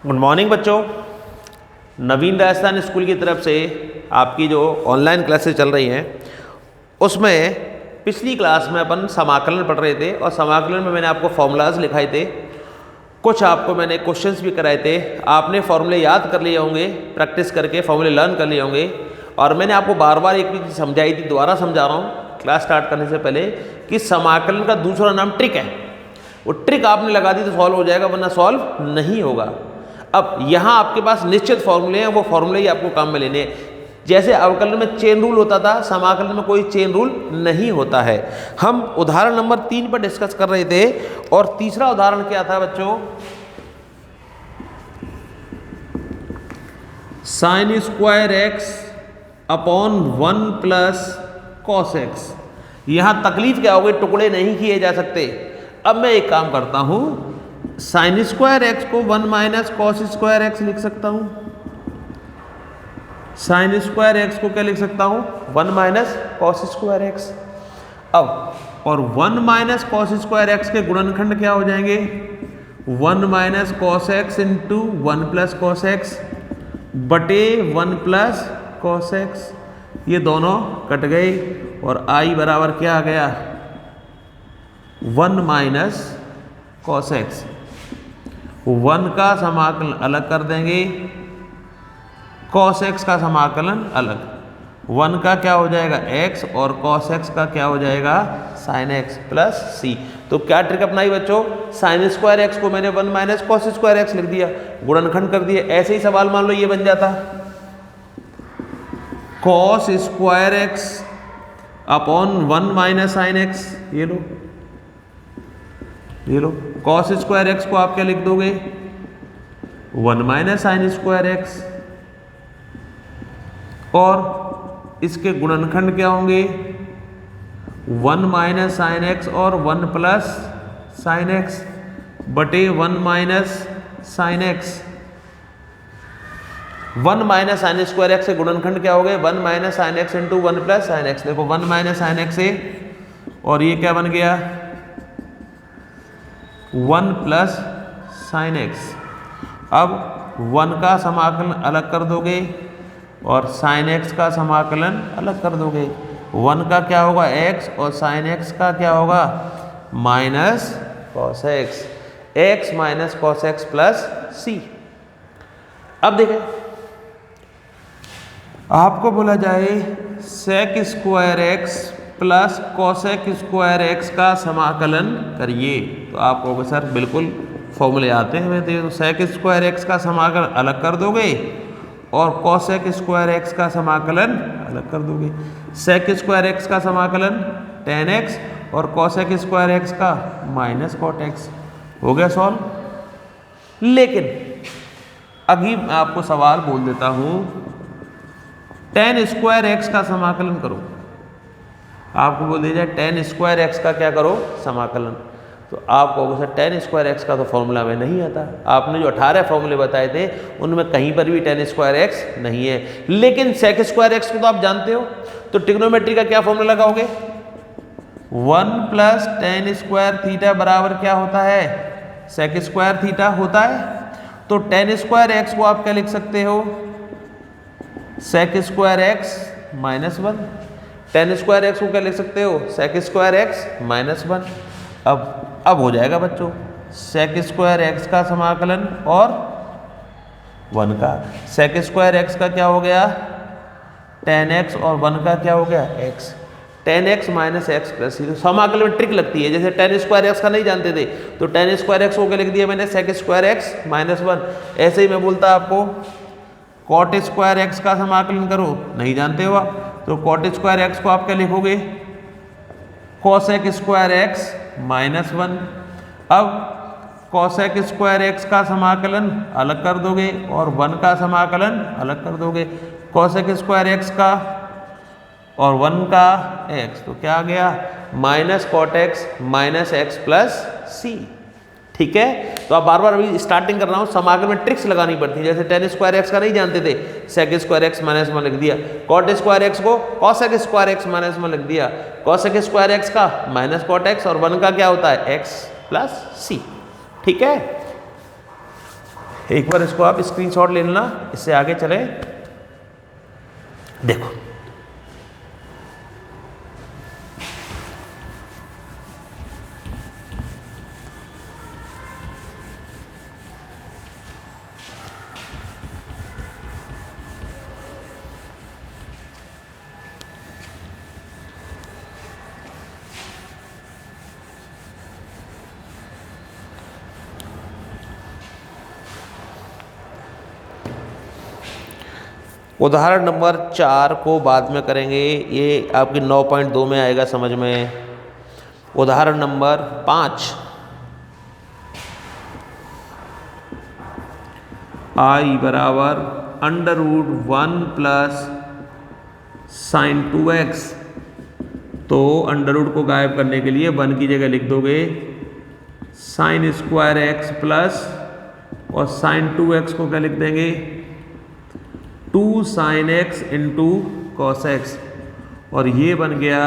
Good morning बच्चों। नवीन Rajasthan school की तरफ से आपकी जो ऑनलाइन क्लासेस चल रही हैं उसमें पिछली क्लास में अपन समाकलन पढ़ रहे थे और समाकलन में मैंने आपको फॉर्मूलाज लिखाए थे, कुछ आपको मैंने क्वेश्चंस भी कराए थे। आपने फॉर्मूले याद कर लिए होंगे, प्रैक्टिस करके फॉर्मूले लर्न कर लिए होंगे। और मैंने आपको बार बार एक भी चीज़ समझाई थी, दोबारा समझा रहा हूँ क्लास स्टार्ट करने से पहले, कि समाकलन का दूसरा नाम ट्रिक है। वो ट्रिक आपने लगा दी तो सॉल्व हो जाएगा, वरना सॉल्व नहीं होगा। अब यहाँ आपके पास निश्चित फॉर्मूले हैं, वो फॉर्मूले ही आपको काम में लेने हैं। जैसे अवकलन में चेन रूल होता था, समाकलन में कोई चेन रूल नहीं होता है। हम उदाहरण नंबर 3 पर डिस्कस कर रहे थे और तीसरा उदाहरण क्या था बच्चों? Sign square x upon 1 plus cos x. यहाँ तकलीफ क्या होगी, टुकड़े नहीं किए जा सकते। अब मैं एक काम करता हूँ, साइन स्क्वायर एक्स को 1 माइनस कॉस स्क्वायर एक्स लिख सकता हूँ। साइन स्क्वायर एक्स को क्या लिख सकता हूँ? 1 माइनस कॉस स्क्वायर एक्स। अब और 1 माइनस कॉस स्क्वायर एक्स के गुणनखंड क्या हो जाएंगे? 1 minus cos x into 1 plus cos x बटे 1 प्लस कॉस एक्स। ये दोनों कट गए और आई बराबर क्या आ गया? 1 माइनस कॉस एक्स। 1 का समाकलन अलग कर देंगे, कॉस एक्स का समाकलन अलग। 1 का क्या हो जाएगा? x और कॉस एक्स का क्या हो जाएगा? Sine x plus c. तो क्या ट्रिक अपनाई बच्चों? साइन स्क्वायर एक्स को मैंने 1 माइनस कॉस स्क्वायर एक्स लिख दिया, गुणनखंड कर दिया। ऐसे ही सवाल मान लो ये बन जाता, cos square x upon 1 minus sine x. ये लो कॉस स्क्वायर एक्स को आप क्या लिख दोगे? 1 माइनस साइन स्क्वायर एक्स, और इसके गुणनखंड क्या होंगे? 1 माइनस साइन एक्स और 1 प्लस साइन एक्स बटे 1 minus sine x. 1 minus sine square x के गुणनखंड क्या हो गए? 1 minus sine x into 1 plus sine x. देखो 1 माइनस साइन एक्स है और ये क्या बन गया? 1 प्लस साइन एक्स। अब 1 का समाकलन अलग कर दोगे और साइन एक्स का समाकलन अलग कर दोगे। 1 का क्या होगा? x और साइन एक्स का क्या होगा? Minus cos x. X minus cos x plus c. अब देखें, आपको बोला जाए sec square x plus cosec square x का समाकलन करिए, तो आप कहोगे सर बिल्कुल फॉर्मूले आते हैं। तो सेक स्क्वायर एक्स का समाकलन अलग कर दोगे और कॉसेक स्क्वायर एक्स का समाकलन अलग कर दोगे। सेक स्क्वायर एक्स का समाकलन tan x और कॉसेक स्क्वायर एक्स का माइनस कॉट एक्स। हो गया सॉल्व। लेकिन अभी मैं आपको सवाल बोल देता हूं, tan स्क्वायर एक्स का समाकलन करो। आपको बोल दिया जाए tan स्क्वायर एक्स का क्या करो? समाकलन। तो आप कहोगे सर tan स्क्वायर एक्स का तो फॉर्मूला में नहीं आता। आपने जो 18 फॉर्मूले बताए थे उनमें कहीं पर भी tan स्क्वायर एक्स नहीं है। लेकिन सेक स्क्वायर एक्स को तो आप जानते हो, तो ट्रिग्नोमेट्री का क्या फॉर्मूला लगाओगे? 1 प्लस tan स्क्वायर थीटा बराबर क्या होता है? सेक स्क्वायर थीटा होता है। तो tan स्क्वायर एक्स को आप क्या लिख सकते हो? Sec square x minus 1। tan square x को क्या लिख सकते हो? Sec square x minus 1। अब हो जाएगा बच्चों सेक स्क्वायर एक्स का समाकलन और 1 का। सेक स्क्वायर एक्स का क्या हो गया? tan x और 1 का क्या हो गया? x। tan x minus x plus c. समाकलन में ट्रिक लगती है, जैसे tan स्क्वायर एक्स का नहीं जानते थे तो tan स्क्वायर एक्स को क्या लिख दिया मैंने? Sec square x minus 1। ऐसे ही मैं बोलता आपको कॉट स्क्वायर एक्स का समाकलन करो, नहीं जानते हो आप, तो कॉट स्क्वायर एक्स को आप क्या लिखोगे? Cosec square x minus 1। अब कॉसेक स्क्वायर एक्स का समाकलन अलग कर दोगे और 1 का समाकलन अलग कर दोगे। कॉसेक स्क्वायर एक्स का और 1 का x, तो क्या आ गया? Minus cot x minus x plus c. ठीक है, तो आप बार बार अभी स्टार्टिंग कर रहा हूँ, समाकलन में ट्रिक्स लगानी पड़ती है। जैसे tan स्क्वायर एक्स का नहीं जानते थे, सेक स्क्वायर एक्स माइनस 1 लिख दिया। कॉट स्क्वायर एक्स को कॉसेक स्क्वायर एक्स माइनस 1 लिख दिया। कॉसेक स्क्वायर एक्स का माइनस कॉट एक्स और 1 का क्या होता है? x plus c. ठीक है, एक बार इसको आप स्क्रीनशॉट ले लेना, इससे आगे चले। देखो उदाहरण नंबर 4 को बाद में करेंगे, ये आपकी 9.2 में आएगा समझ में। उदाहरण नंबर 5, आई बराबर √1 प्लस साइन 2x। तो अंडर को गायब करने के लिए 1 की जगह लिख दोगे साइन स्क्वायर x प्लस, और साइन 2x को क्या लिख देंगे 2 sine x into cos x, और ये बन गया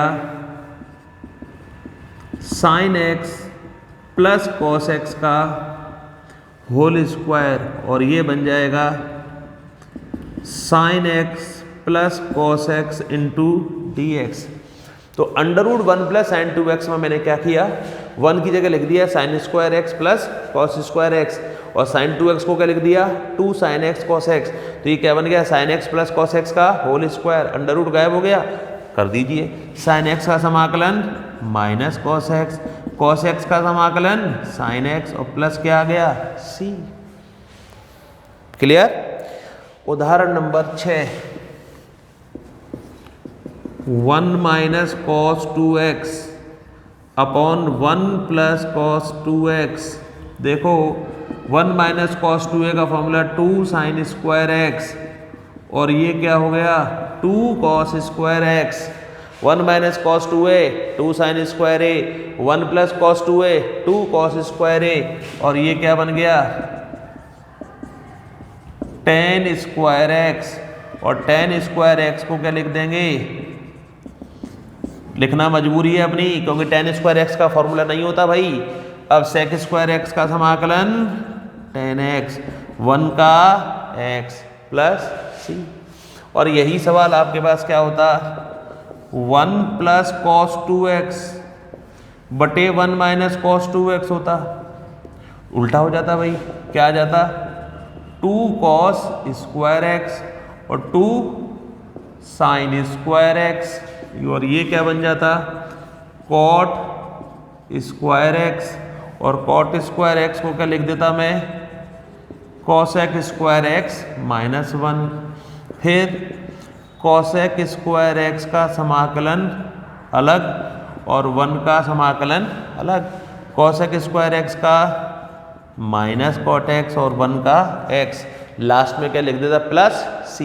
sine x plus cos x का होल स्क्वायर, और ये बन जाएगा sine x plus cos x into dx। तो √1 प्लस साइन 2x में मैंने क्या किया, 1 की जगह लिख दिया sign square x plus cos square x, और साइन 2x को क्या लिख दिया 2 साइन x कॉस x। तो ये क्या बन गया sine x plus cos x का होल स्क्वायर, अंडर गायब हो गया, कर दीजिए साइन x का समाकलन minus cos x, cos x का समाकलन साइन x, और प्लस क्या आ गया c। क्लियर। उदाहरण number 6, 1 minus cos 2x upon 1 plus cos 2x। देखो 1 माइनस कॉस 2a का फॉर्मूला 2 साइन स्क्वायर x, और ये क्या हो गया 2 cos square x। 1 minus cos 2a 2 sine square a, 1 plus cos 2a 2 cos square a, और ये क्या बन गया tan स्क्वायर x, और tan स्क्वायर x को क्या लिख देंगे, लिखना मजबूरी है अपनी, क्योंकि tan स्क्वायर x का फॉर्मूला नहीं होता भाई। अब sec स्क्वायर x का समाकलन tan x, 1 का x प्लस c, और यही सवाल आपके पास क्या होता 1 प्लस कॉस 2x बटे 1 माइनस कॉस 2x होता, उल्टा हो जाता भाई, क्या आ जाता 2 कॉस स्क्वायर x और 2 साइन स्क्वायर x, और ये क्या बन जाता कॉट स्क्वायर x, और कॉट स्क्वायर x को क्या लिख देता मैं कॉसेक स्क्वायर x माइनस 1। फिर कॉसेक स्क्वायर x का समाकलन अलग और 1 का समाकलन अलग, कॉसेक स्क्वायर x का माइनस कॉट x और 1 का x, लास्ट में क्या लिख देता प्लस c,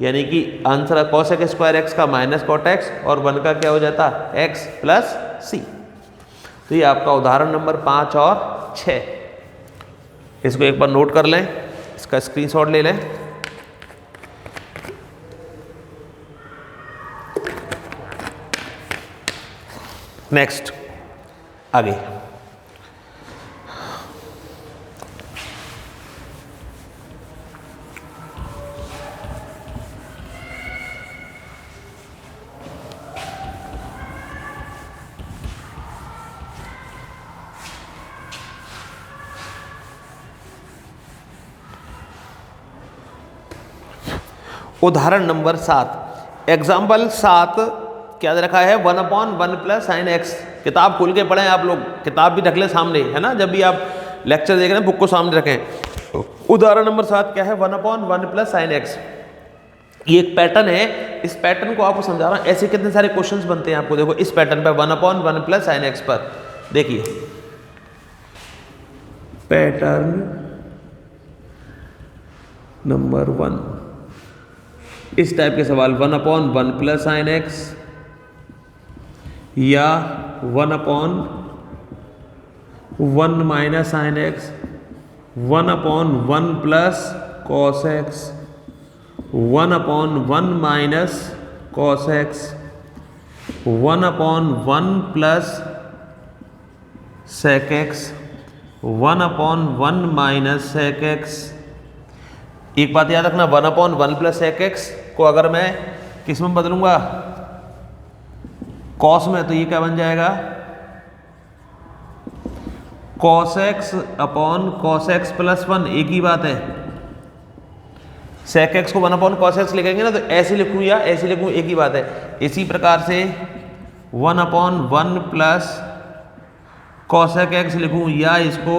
यानी कि आंसर कॉसेक स्क्वायर x का माइनस कॉट x और 1 का क्या हो जाता x प्लस c। तो ये आपका उदाहरण नंबर 5 और 6, इसको एक बार नोट कर लें, इसका स्क्रीनशॉट ले लें। नेक्स्ट आगे, उदाहरण नंबर 7, एग्जाम्पल 7 क्या रखा है 1/1 प्लस साइन x। किताब खोल के पढ़ें आप लोग, किताब भी रख लें सामने, है ना, जब भी आप लेक्चर देख रहे हैं बुक को सामने रखें। उदाहरण नंबर 7 क्या है 1/1 प्लस साइन x। ये एक पैटर्न है, इस पैटर्न को आपको समझा रहा हूं, ऐसे कितने सारे क्वेश्चंस बनते हैं आपको। देखो इस पैटर्न पे 1/1 प्लस साइन x पर देखिए पैटर्न नंबर 1, इस टाइप के सवाल 1/1 प्लस साइन x या 1/1 minus sine x, 1/1 plus cos x, 1/1 minus cos x, 1/1 plus sec x, 1/1 minus sec x, एक बात याद रखना, 1/1 प्लस सेक एक्स को अगर मैं किस में बदलूंगा, कॉस में, तो ये क्या बन जाएगा, cos x upon cos x plus 1। एक ही बात है, सेक एक्स को 1/cos x लिखेंगे ना, तो ऐसे लिखूं या ऐसे लिखूं, एक ही बात है। इसी प्रकार से 1/1 प्लस cosec x लिखूं या इसको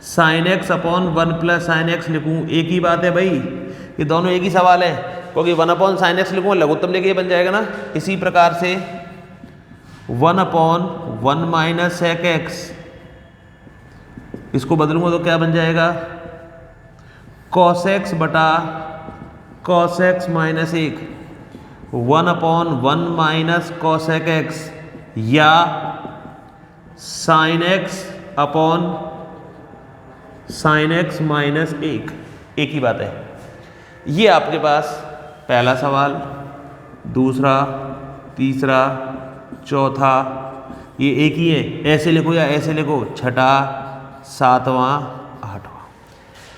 sin x upon 1 plus sine x लिखूं, एक ही बात है भाई, ये दोनों एक ही सवाल है, क्योंकि 1/sin x लिखूं लघुत्तम लेके बन जाएगा ना। इसी प्रकार से 1/1 माइनस sec x, इसको बदलूंगा तो क्या बन जाएगा, cos x बटा cos x minus 1, 1/1 minus cosec x या sin x upon sin x minus 1, एक ही बात है। ये आपके पास पहला सवाल, दूसरा, तीसरा, चौथा, ये एक ही है, ऐसे लिखो या ऐसे लिखो, छठा, सातवां, आठवां।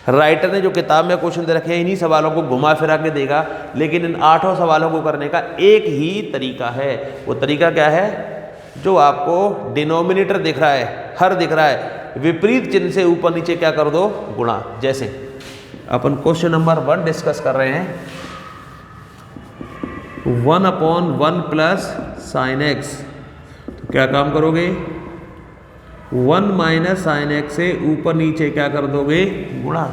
राइटर ने जो किताब में क्वेश्चन दे रखे हैं इन्हीं सवालों को घुमा फिरा के देगा, लेकिन इन 8 सवालों को करने का एक ही तरीका है। वो तरीका क्या है, जो आपको डिनोमिनेटर दिख रहा है, हर दिख रहा है, विपरीत चिन्ह से ऊपर नीचे क्या कर दो, गुणा। जैसे अपन क्वेश्चन नंबर 1 डिस्कस कर रहे हैं, 1/1 प्लस साइन एक्स, तो क्या काम करोगे, 1 माइनस साइन एक्स से ऊपर नीचे क्या कर दोगे, गुणा।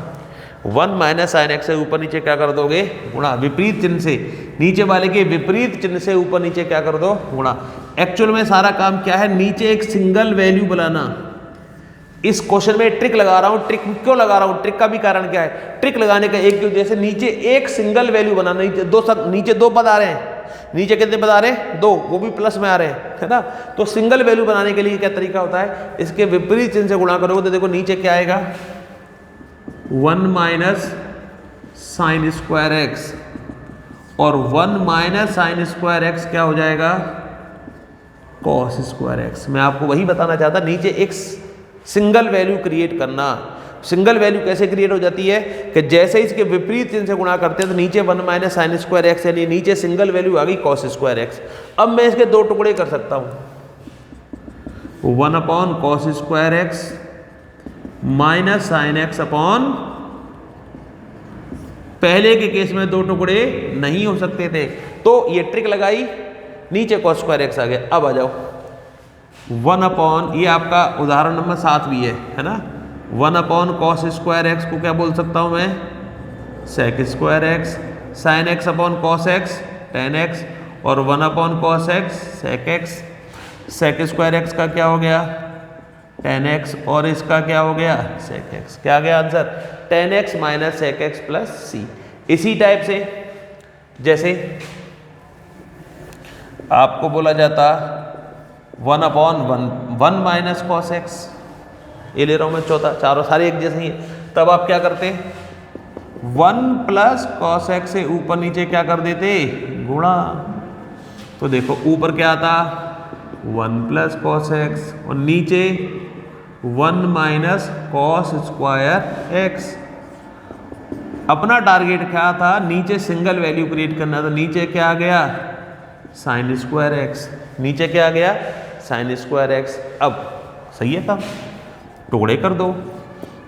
1 माइनस साइन एक्स से ऊपर नीचे क्या कर दोगे, गुणा। विपरीत चिन्ह से, नीचे वाले के विपरीत चिन्ह से ऊपर नीचे क्या कर दो, गुणा। एक्चुअल में सारा काम क्या है, नीचे एक सिंगल वैल्यू बनाना। इस क्वेश्चन में ट्रिक लगा रहा हूं। ट्रिक क्यों लगा रहा हूं, ट्रिक का भी कारण क्या है, ट्रिक लगाने का एक उद्देश्य, नीचे एक सिंगल वैल्यू बनाना। नीचे दो पद आ रहे हैं, नीचे कितने पद आ रहे हैं, 2, वो भी प्लस में आ रहे हैं, है ना। तो सिंगल वैल्यू बनाने के लिए क्या तरीका होता है, इसके विपरीत चिन्ह से गुणा करोगे तो देखो नीचे क्या आएगा, 1 माइनस साइन स्क्वायर एक्स, और 1 माइनस साइन स्क्वायर एक्स क्या हो जाएगा, कॉस स्क्वायर एक्स। मैं आपको वही बताना चाहता, नीचे एक सिंगल वैल्यू क्रिएट करना। सिंगल वैल्यू कैसे क्रिएट हो जाती है कि जैसे इसके विपरीत चिन्ह से गुणा करते हैं तो नीचे 1 माइनस साइन स्क्वायर एक्स, यानी नीचे सिंगल वैल्यू आ गई कॉस स्क्वायर एक्स। अब मैं इसके 2 टुकड़े कर सकता हूं, 1/cos square x minus sine x upon, पहले के केस में 2 टुकड़े नहीं हो सकते थे, तो ये ट्रिक लगाई, नीचे cos स्क्वायर एक्स आ गया। अब आ जाओ 1/, ये आपका उदाहरण नंबर 7 भी है ना। 1/cos स्क्वायर एक्स को क्या बोल सकता हूं मैं, sec square x, sin x upon cos x tan x, और 1/cos x sec x। sec square x का क्या हो गया, tan x, और इसका क्या हो गया, sec x। क्या गया answer, tan x minus sec x plus c। इसी टाइप से जैसे आपको बोला जाता 1/1 माइनस cos x, ये ले रहा हूं मैं चौथा, चारों सारे एक जैसे ही है, तब आप क्या करते, 1 प्लस cos x से ऊपर नीचे क्या कर देते, गुणा। तो देखो ऊपर क्या आता, 1 प्लस cos x, और नीचे 1 माइनस cos स्क्वायर एक्स। अपना टारगेट क्या था, नीचे सिंगल वैल्यू क्रिएट करना, तो नीचे क्या आ गया, साइन स्क्वायर एक्स, नीचे क्या आ गया, साइन स्क्वायर एक्स। अब सही है काम, टुकड़े कर दो,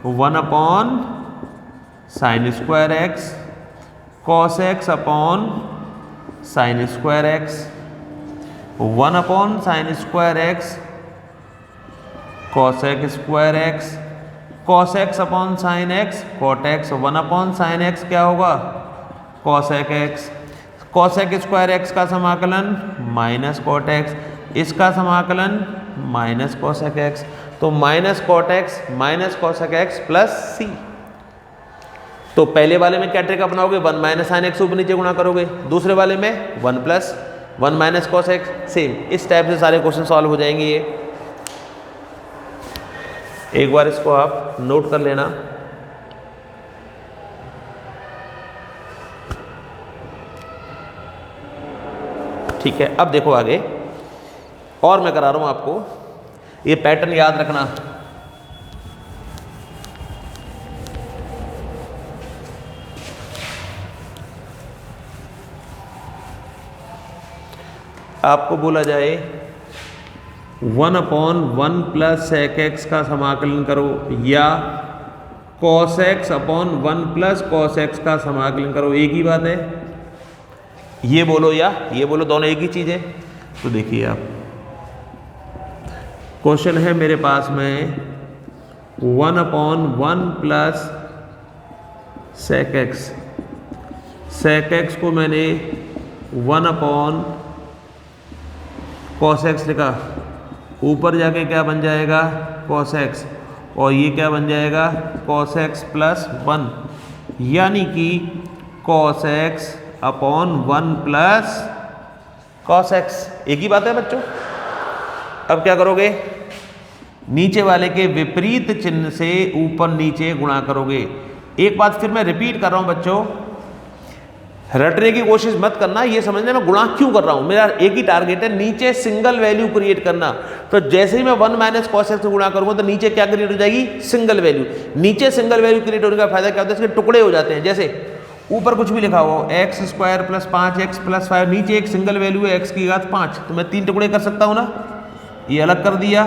1/sin square x cos x upon sine square x, 1/sin square x cosec square x, cos x upon sine x cot x, 1/sin x क्या होगा, cosec x। cosec square x का समाकलन माइनस cot x, इसका समाकलन minus cosec x, तो minus cot x minus cosec x plus c। तो पहले वाले में क्या ट्रिक अपनाओगे, 1 माइनस साइन एक्स ऊपर नीचे गुणा करोगे, दूसरे वाले में 1 plus 1 minus cos x, same इस टाइप से सारे क्वेश्चन सॉल्व हो जाएंगे। ये एक बार इसको आप नोट कर लेना। ठीक है, अब देखो आगे, और मैं करा रहा हूं आपको, ये पैटर्न याद रखना। आपको बोला जाए 1/1 प्लस सेक एक्स का समाकलन करो या cos x upon 1 plus cos x का समाकलन करो, एक ही बात है। ये बोलो या ये बोलो, दोनों एक ही चीज़ है। तो देखिए आप, क्वेश्चन है मेरे पास में 1/1 plus sec x. Sec x को मैंने 1 कॉस एक्स लिखा, ऊपर जाके क्या बन जाएगा कॉस एक्स, और ये क्या बन जाएगा कॉस एक्स प्लस 1, यानी कि cos x upon 1 plus cos x, एक ही बात है बच्चों। अब क्या करोगे, नीचे वाले के विपरीत चिन्ह से ऊपर नीचे गुणा करोगे। एक बात फिर मैं रिपीट कर रहा हूं बच्चों, रटने की कोशिश मत करना, ये समझना मैं गुणा क्यों कर रहा हूं। मेरा एक ही टारगेट है, नीचे सिंगल वैल्यू क्रिएट करना। तो जैसे ही मैं 1 माइनस कॉस एक्स से गुणा करूंगा तो नीचे क्या क्रिएट हो जाएगी, सिंगल वैल्यू। नीचे सिंगल वैल्यू क्रिएट होने का फायदा क्या होता है, इसके टुकड़े हो जाते हैं। जैसे ऊपर कुछ भी लिखा हुआ x square plus 5x plus 5, नीचे एक सिंगल वैल्यू है x की घात 5, तो मैं 3 टुकड़े कर सकता हूं ना। ये अलग कर दिया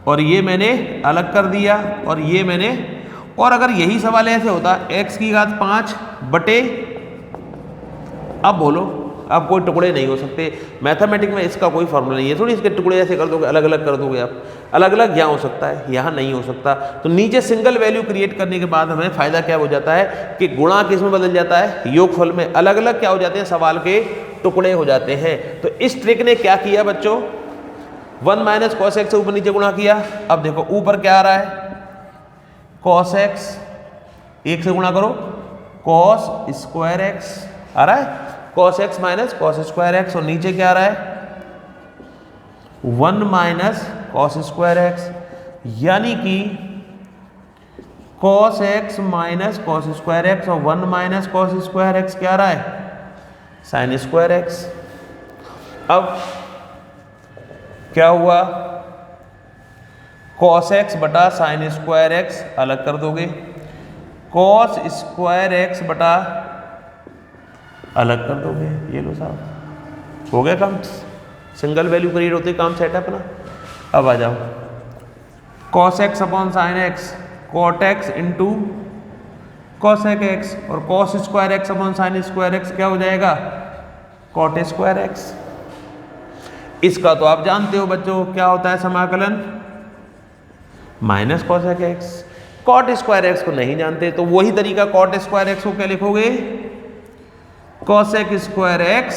और ये मैंने अलग कर दिया और ये मैंने, और अगर यही सवाल ऐसे होता x की घात 5 बटे, अब बोलो, अब कोई टुकड़े नहीं हो सकते। मैथमेटिक्स में इसका कोई फॉर्मूला नहीं है, थोड़ी इसके टुकड़े ऐसे कर दोगे, अलग अलग कर दोगे आप, अलग अलग यहाँ हो सकता है, यहाँ नहीं हो सकता। तो नीचे सिंगल वैल्यू क्रिएट करने के बाद हमें फायदा क्या हो जाता है कि गुणा किस में बदल जाता है, योगफल में। अलग अलग क्या हो जाते हैं, सवाल के टुकड़े हो जाते हैं। तो इस ट्रिक ने क्या किया बच्चों, 1 माइनस कॉस एक्स से ऊपर नीचे गुणा किया। अब देखो ऊपर क्या आ रहा है, कॉस एक्स, एक से गुणा करो, कॉस स्क्वायर एक्स आ रहा है, cos x minus cos square x, और नीचे क्या आ रहा है 1 माइनस कॉस स्क्वायर एक्स, यानी कि cos x minus cos square x, और 1 माइनस कॉस स्क्वायर एक्स क्या आ रहा है साइन स्क्वायर एक्स। अब क्या हुआ, कॉस एक्स बटा साइन स्क्वायर एक्स अलग कर दोगे, कॉस स्क्वायर एक्स बटा अलग कर दोगे, ये लो साहब, हो गया काम, सिंगल वैल्यू क्रिएट होते काम सेट है अपना। अब आ जाओ, cos x upon sine x, cot x into cosec x, और cos square x upon sine square x क्या हो जाएगा कॉट स्क्वायर एक्स। इसका तो आप जानते हो बच्चों क्या होता है समाकलन, minus cosec x. Cot square x को नहीं जानते तो वही तरीका, कॉट स्क्वायर एक्स को क्या लिखोगे cosec square x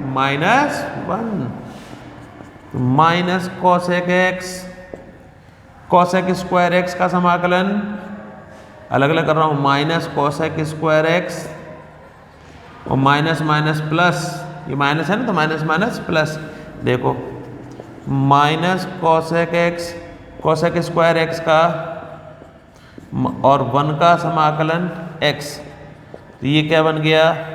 minus 1 minus cosec x, cosec square x का समाकलन अलग अलग कर रहा हूं, माइनस कॉसेक स्क्वायर एक्स और माइनस माइनस प्लस, ये माइनस है ना तो माइनस माइनस प्लस, देखो minus cosec x, cosec square x का और 1 का समाकलन x, तो ये क्या बन गया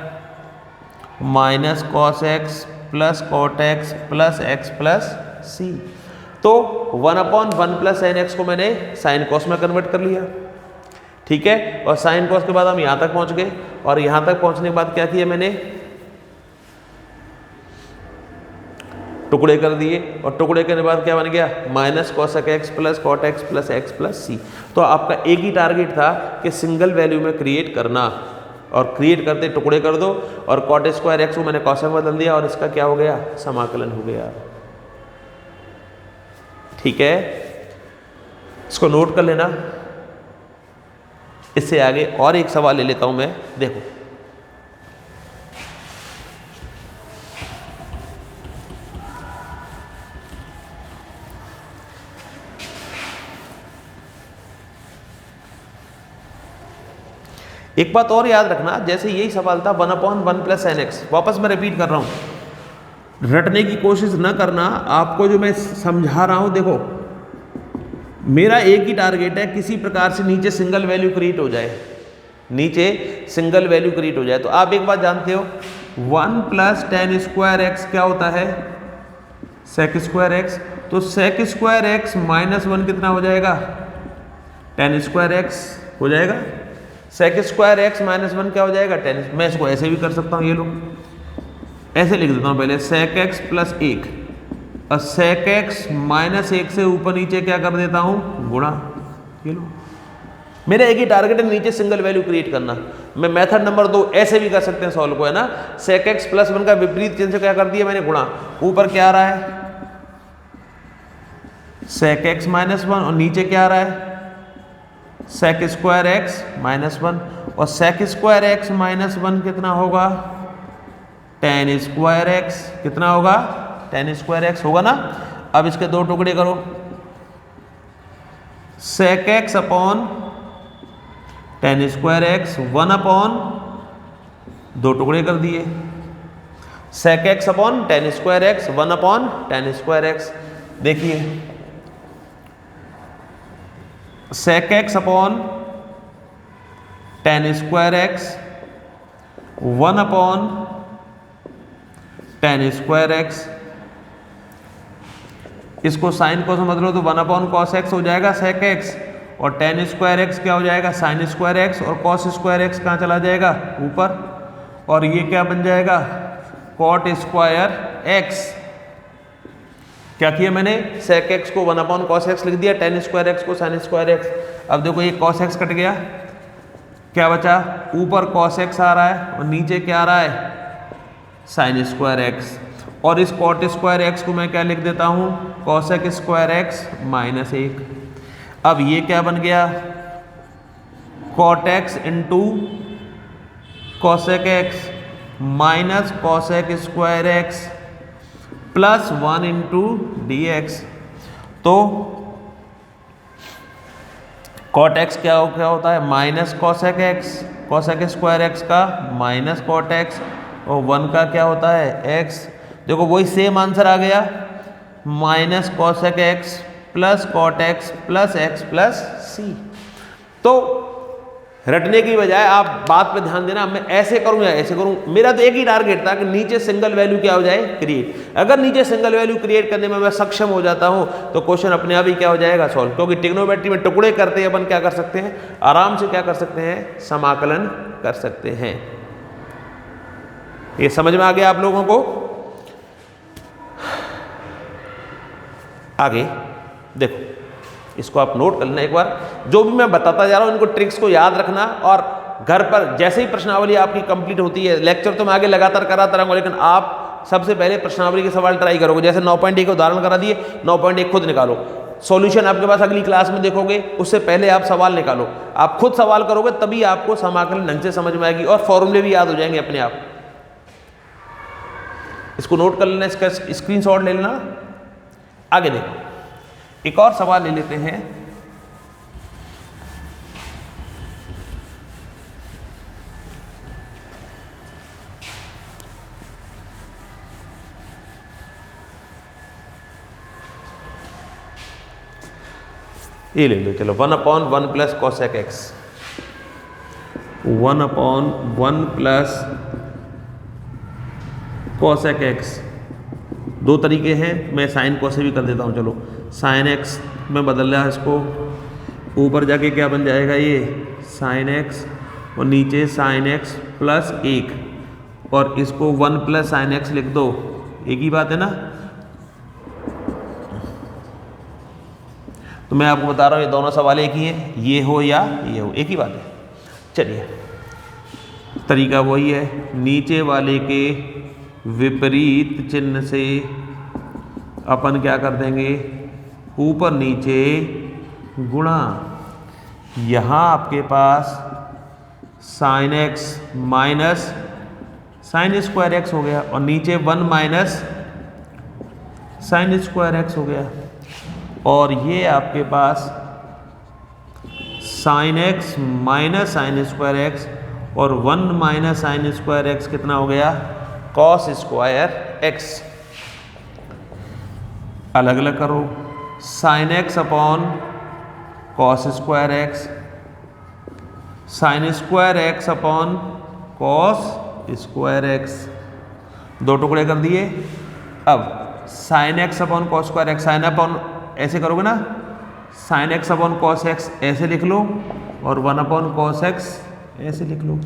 minus cos x plus cot x plus x plus c. तो 1/1 प्लस साइन एक्स को मैंने साइन कॉस में कन्वर्ट कर लिया, ठीक है। और साइन कॉस के बाद हम यहां तक पहुंच गए, और यहां तक पहुंचने के बाद क्या किया मैंने टुकड़े कर दिए, और टुकड़े करने के बाद क्या बन गया minus cosec x plus cot x plus x plus c. तो आपका एक ही टारगेट था कि सिंगल वैल्यू में क्रिएट करना, और क्रिएट करते टुकड़े कर दो, और कॉट स्क्वायर एक्स को मैंने कॉस में बदल दिया और इसका क्या हो गया समाकलन हो गया, ठीक है। इसको नोट कर लेना। इससे आगे और एक सवाल ले लेता हूं मैं, देखो एक बात और याद रखना, जैसे यही सवाल था 1/1 प्लस साइन एक्स, वापस मैं रिपीट कर रहा हूं, रटने की कोशिश न करना। आपको जो मैं समझा रहा हूं, देखो मेरा एक ही टारगेट है, किसी प्रकार से नीचे सिंगल वैल्यू क्रिएट हो जाए, नीचे सिंगल वैल्यू क्रिएट हो जाए। तो आप एक बात जानते हो 1 प्लस टेन स्क्वायर एक्स क्या होता है सेक स्क्वायर एक्स, तो सेक स्क्वायर एक्स माइनस 1 कितना हो जाएगा टेन स्क्वायर एक्स हो जाएगा, सेक स्क्वायर एक्स माइनस 1 क्या हो जाएगा टेन। मैं इसको ऐसे भी कर सकता हूँ, ये लो ऐसे लिख देता हूँ पहले sec x प्लस 1 और sec x माइनस 1 से ऊपर नीचे क्या कर देता हूँ गुणा। ये लो, मेरा एक ही टारगेट है नीचे सिंगल वैल्यू क्रिएट करना। मैं मेथड नंबर 2 ऐसे भी कर सकते हैं सॉल्व को, है ना। sec x प्लस 1 का विपरीत चिन्ह से क्या कर दिया मैंने गुणा। ऊपर क्या आ रहा है sec x माइनस 1 और नीचे क्या आ रहा है sec स्क्वायर x माइनस 1 और sec स्क्वायर x माइनस 1 कितना होगा tan स्क्वायर x। कितना होगा tan स्क्वायर x होगा ना। अब इसके दो टुकड़े करो, sec x upon tan square x 1 upon दो टुकड़े कर दिए sec x upon tan square x 1 upon tan square x। देखिए sec x upon tan square x 1 upon tan square x। इसको साइन को समझ लो तो 1 अपॉन कॉस एक्स हो जाएगा sec x और tan स्क्वायर x क्या हो जाएगा sin स्क्वायर x और cos स्क्वायर x कहाँ चला जाएगा ऊपर और ये क्या बन जाएगा cot स्क्वायर x। क्या किया मैंने sec x को 1 अपॉन cos x लिख दिया, tan स्क्वायर x को sin स्क्वायर x। अब देखो ये cos x कट गया, क्या बचा ऊपर cos x आ रहा है और नीचे क्या आ रहा है sin स्क्वायर x। और इस cot स्क्वायर x को मैं क्या लिख देता हूँ cosec स्क्वायर x माइनस 1। अब ये क्या बन गया cot x into cosec x minus cosec square x plus 1 into D x. तो cot x क्या होता है minus cosec x, cosec square x का माइनस cot x और 1 का क्या होता है x। देखो वही सेम आंसर आ गया minus cosec x plus cot x plus x plus c। तो रटने की बजाय आप बात पे ध्यान देना, मैं ऐसे करूं या ऐसे करूं, मेरा तो एक ही टारगेट था कि नीचे सिंगल वैल्यू क्या हो जाए क्रिएट। अगर नीचे सिंगल वैल्यू क्रिएट करने में मैं सक्षम हो जाता हूं तो क्वेश्चन अपने आप ही क्या हो जाएगा सॉल्व। क्योंकि ट्रिग्नोमेट्री में टुकड़े करते अपन क्या कर सकते हैं आराम से क्या कर सकते हैं समाकलन कर सकते हैं। ये समझ में आ गया आप लोगों को। आगे देखो, इसको आप नोट कर लेना एक बार, जो भी मैं बताता जा रहा हूं इनको ट्रिक्स को याद रखना और घर पर जैसे ही प्रश्नावली आपकी कंप्लीट होती है, लेक्चर तो मैं आगे लगातार कराता रहूंगा लेकिन आप सबसे पहले प्रश्नावली के सवाल ट्राई करोगे। जैसे 9.1 के उदाहरण करा दिए, 9.1 खुद निकालो, सॉल्यूशन आपके पास अगली क्लास में देखोगे, उससे पहले आप सवाल निकालो। आप खुद सवाल करोगे तभी आपको समाकलन ढंग से समझ में आएगी और फॉर्मूले भी याद हो जाएंगे अपने आप। इसको नोट कर लेना, इसका स्क्रीनशॉट ले लेना। आगे देखो, एक और सवाल ले लेते हैं। ये ले लो, चलो 1 upon 1 plus cosec x, 1 upon 1 plus cosec x। दो तरीके हैं, मैं साइन को से भी कर देता हूँ। चलो साइन x में बदल रहा है, इसको ऊपर जाके क्या बन जाएगा ये साइन x और नीचे साइन x प्लस 1 और इसको 1 प्लस साइन x लिख दो। एक ही बात है ना। तो मैं आपको बता रहा हूँ ये दोनों सवाल एक ही है, ये हो या ये हो, एक ही बात है। चलिए तरीका वही है, नीचे वाले के विपरीत चिन्ह से अपन क्या कर देंगे ऊपर नीचे गुणा। यहाँ आपके पास sine x minus sine square x हो गया और नीचे 1 माइनस साइन स्क्वायर x हो गया और ये आपके पास sine x minus sine square x और 1 माइनस साइन स्क्वायर x कितना हो गया कॉस स्क्वायर x। अलग अलग करो, sine x upon cos square x, sine square x upon cos square x, दो टुकड़े कर दिए। अब sine x upon cos square x, sine upon ऐसे करोगे ना, sine x upon cos x ऐसे लिख लो और 1 अपॉन कॉस x ऐसे लिख लो।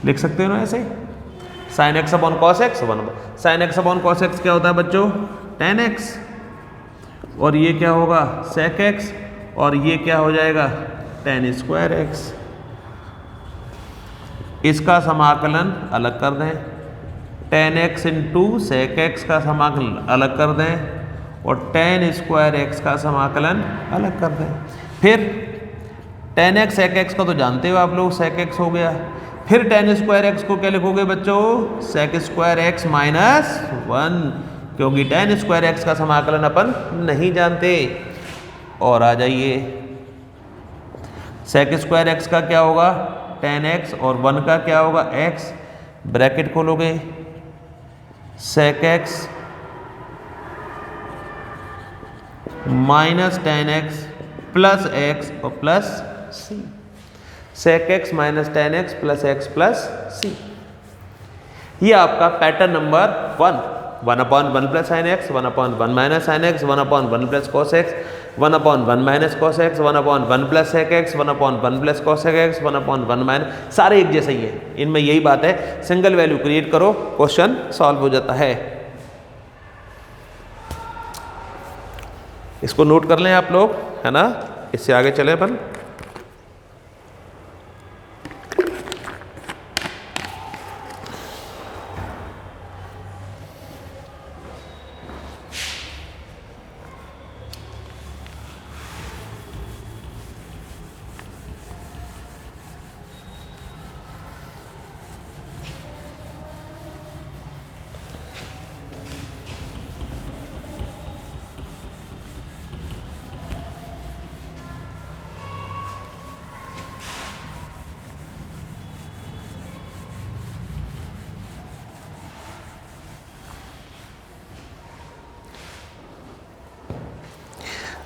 लिख सकते हो ना ऐसे, sine x upon cos x 1, sine x upon cos x क्या होता है बच्चों, टेन एक्स, और ये क्या होगा सेक एक्स, और ये क्या हो जाएगा टेन स्क्वायर एक्स। इसका समाकलन अलग कर दें, tan x into sec x का समाकलन अलग कर दें, और टेन स्क्वायर एक्स का समाकलन अलग कर दें। फिर टेन एक्स सेक एक्स का तो जानते हो आप लोग, सेक एक्स हो गया। फिर टेन स्क्वायर एक्स को क्या लिखोगे बच्चों, सेक स्क्वायर एक्स माइनस 1, क्योंकि टेन स्क्वायर एक्स का समाकलन अपन नहीं जानते। और आ जाइए, सेक स्क्वायर एक्स का क्या होगा टेन एक्स, और 1 का क्या होगा एक्स, ब्रैकेट खोलोगे, sec x minus tan x plus x और plus c, sec x minus tan x plus x plus c. ये आपका pattern number 1, 1/1 plus sine x, 1/1 minus sine x, 1/1 plus cos x, 1/1 minus cos x, 1/1 plus sec x, 1/1 plus cos x, 1/1 minus, सारे एक जैसे ही है, इनमें यही बात है, सिंगल वैल्यू क्रिएट करो, क्वेश्चन सॉल्व हो जाता है। इसको नोट कर लें आप लोग, है ना, इससे आगे चले अपन।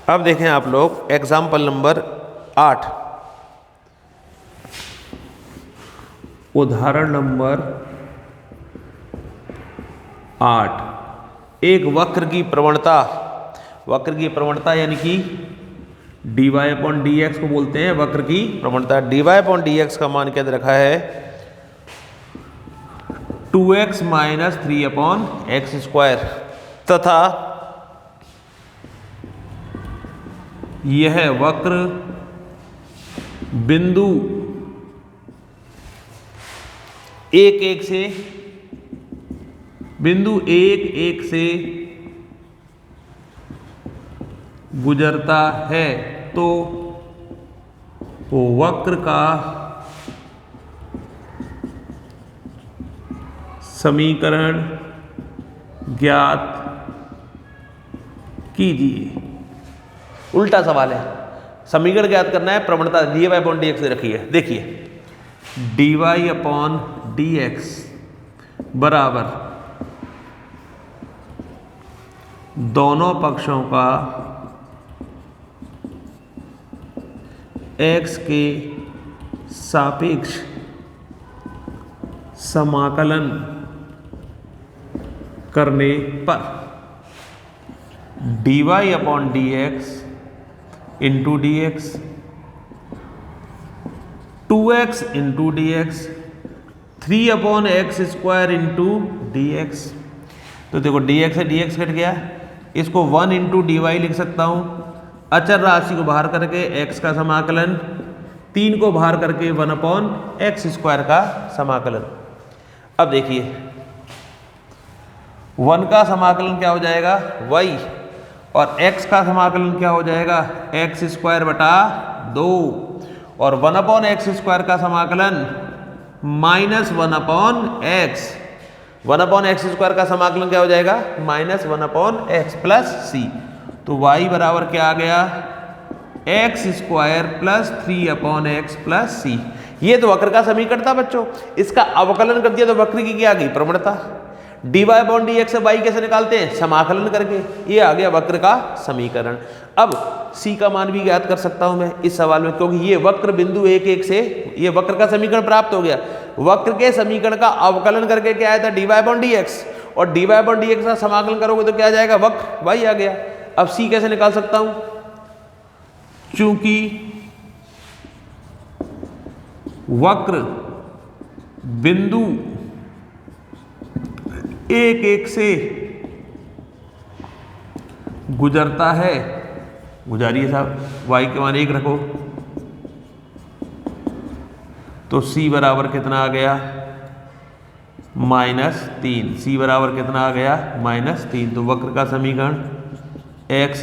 अब देखें आप लोग एग्जाम्पल नंबर 8, उदाहरण नंबर 8, एक वक्र की प्रवणता, वक्र की प्रवणता यानी कि dy अपॉन dx को बोलते हैं वक्र की प्रवणता। dy अपॉन dx का मान क्या दे रखा है 2x minus 3 upon x square, तथा यह वक्र बिंदु 1 से बिंदु 1 से गुजरता है, तो वो वक्र का समीकरण ज्ञात कीजिए। उल्टा सवाल है, समीकरण ज्ञात करना है, प्रवणता dy अपॉन dx से रखी है। देखिए dy अपॉन dx बराबर दोनों पक्षों का x के सापेक्ष समाकलन करने पर dy upon dx into dx, 2x into dx, 3 upon x square into dx। तो देखो dx से dx कट गया, इसको 1 इंटू dy लिख सकता हूँ, अचर राशि को बाहर करके x का समाकलन, 3 को बाहर करके 1 अपॉन एक्स स्क्वायर का समाकलन। अब देखिए 1 का समाकलन क्या हो जाएगा y, और x का समाकलन क्या हो जाएगा एक्स स्क्वायर बटा 2, और 1 अपॉन एक्स स्क्वायर का समाकलन minus 1 upon x, 1 upon x square का समाकलन क्या हो जाएगा minus 1 upon x plus c. तो y बराबर क्या आ गया x square plus 3 upon x plus c. ये तो वक्र का समीकरण था बच्चों, इसका अवकलन कर दिया तो वक्र की क्या आ गई प्रवणता। dy अपॉन dx से y कैसे निकालते हैं समाकलन करके, ये आ गया वक्र का समीकरण। अब c का मान भी ज्ञात कर सकता हूं मैं इस सवाल में, क्योंकि ये वक्र बिंदु 1 से ये वक्र का समीकरण प्राप्त हो गया। वक्र के समीकरण का अवकलन करके क्या आया था dy अपॉन dx, और dy अपॉन dx का समाकलन करोगे तो क्या आ जाएगा वक्र y आ गया। अब c कैसे निकाल सकता हूं, चूंकि वक्र बिंदु 1 से गुजरता है, गुजारिए साहब, y के मान 1 रखो, तो c बराबर कितना आ गया -3। c बराबर कितना आ गया -3। तो वक्र का समीकरण x²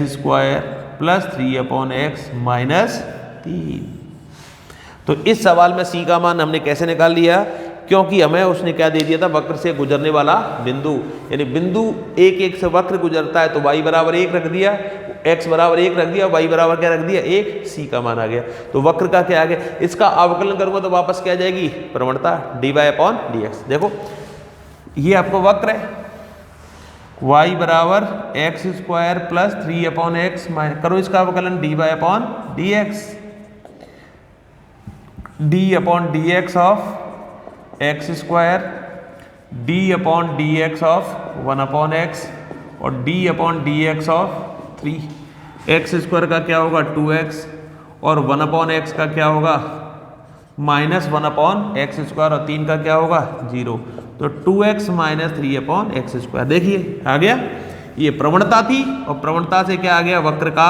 + 3/x -3। तो इस सवाल में c का मान हमने कैसे निकाल लिया, क्योंकि हमें उसने क्या दे दिया था, वक्र से गुजरने वाला बिंदु, यानी बिंदु 1 से वक्र गुजरता है तो y बराबर 1 रख दिया, x बराबर 1 रख दिया, y बराबर क्या रख दिया 1, c का मान आ गया। तो वक्र का क्या आ गया, इसका अवकलन करूंगा तो वापस क्या आ जाएगी, प्रवणता dy/dx। देखो ये आपको वक्र है, y बराबर x² + 3/x, करो इसका अवकलन dy/dx, d/dx of x² d/dx of 1/x और d/dx ऑफ 3। x² का क्या होगा 2x और 1/x का क्या होगा -1/x² और 3 का क्या होगा 0। तो 2x - 3/x²। देखिए आ गया, ये प्रवणता थी और प्रवणता से क्या आ गया, वक्र का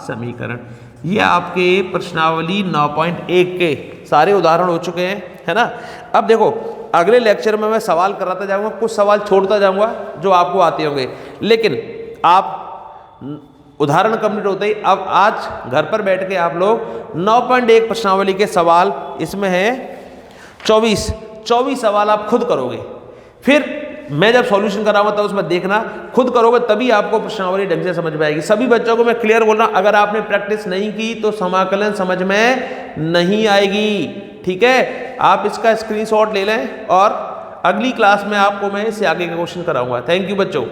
समीकरण। ये आपके प्रश्नावली 9.1 के सारे उदाहरण हो चुके हैं, है ना। अब देखो अगले लेक्चर में मैं सवाल कराता जाऊंगा, कुछ सवाल छोड़ता जाऊंगा जो आपको आते होंगे, लेकिन आप उदाहरण कंप्लीट होते ही अब आज घर पर बैठ के आप लोग 9.1 प्रश्नावली के सवाल, इसमें है 24 सवाल आप खुद करोगे, फिर मैं जब सॉल्यूशन कराऊंगा तो उसमें देखना, खुद करोगे तभी आपको प्रश्नावली ढंग से समझ में आएगी। सभी बच्चों को मैं क्लियर बोल रहा हूं, अगर आपने प्रैक्टिस नहीं की तो समाकलन समझ में नहीं आएगी, ठीक है। आप इसका स्क्रीनशॉट ले लें और अगली क्लास में आपको मैं इससे आगे का क्वेश्चन कराऊंगा। थैंक यू बच्चों।